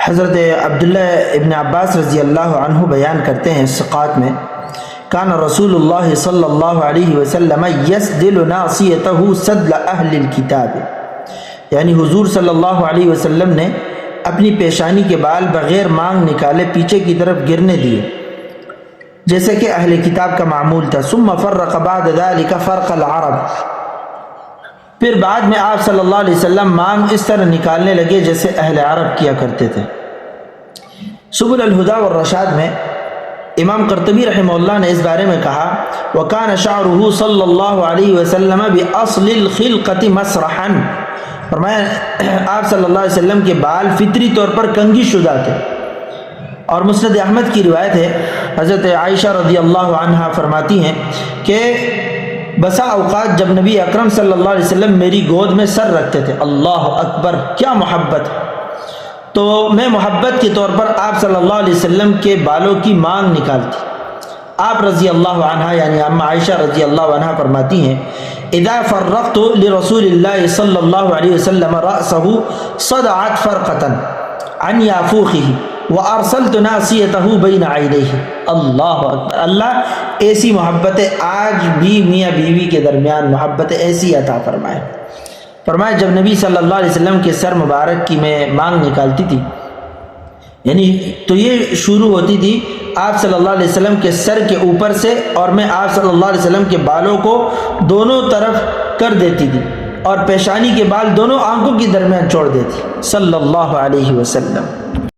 حضرت عبداللہ ابن عباس رضی اللہ عنہ بیان کرتے ہیں ثقات میں، کان رسول اللہ صلی اللہ علیہ وسلم یسدل ناصیتہ سدل اہل الکتاب، یعنی حضور صلی اللہ علیہ وسلم نے اپنی پیشانی کے بال بغیر مانگ نکالے پیچھے کی طرف گرنے دیے جیسے کہ اہل کتاب کا معمول تھا۔ ثم فرق بعد ذلك فرق العرب، پھر بعد میں آپ صلی اللہ علیہ وسلم مانگ اس طرح نکالنے لگے جیسے اہل عرب کیا کرتے تھے۔ سبل الہدی والرشاد میں امام قرطبی رحمہ اللہ نے اس بارے میں کہا، وَكَانَ شَعْرُهُ صلی اللہ علیہ وسلم بِأَصْلِ الْخِلْقَةِ مَسْرَحًا، فرمایا آپ صلی اللہ علیہ وسلم کے بال فطری طور پر کنگھی شدہ تھے۔ اور مسند احمد کی روایت ہے، حضرت عائشہ رضی اللہ عنہا فرماتی ہیں کہ بسا اوقات جب نبی اکرم صلی اللہ علیہ وسلم میری گود میں سر رکھتے تھے، اللہ اکبر کیا محبت، تو میں محبت کے طور پر آپ صلی اللہ علیہ وسلم کے بالوں کی مانگ نکالتی۔ آپ رضی اللہ عنہا یعنی اما عائشہ رضی اللہ عنہا فرماتی ہیں، اذا فرقت لرسول اللہ صلی اللہ علیہ وسلم رأسه صدعت فرقة عن یافوخه وارسلت ناصیته بین عینیہ، اللہ اکبر، اللہ ایسی محبت آج بھی میاں بیوی کے درمیان محبت ایسی عطا فرمائے۔ فرمایا جب نبی صلی اللہ علیہ وسلم کے سر مبارک کی میں مانگ نکالتی تھی، یعنی تو یہ شروع ہوتی تھی آپ صلی اللہ علیہ وسلم کے سر کے اوپر سے، اور میں آپ صلی اللہ علیہ وسلم کے بالوں کو دونوں طرف کر دیتی تھی اور پیشانی کے بال دونوں آنکھوں کے درمیان چھوڑ دیتی صلی اللہ علیہ وسلم۔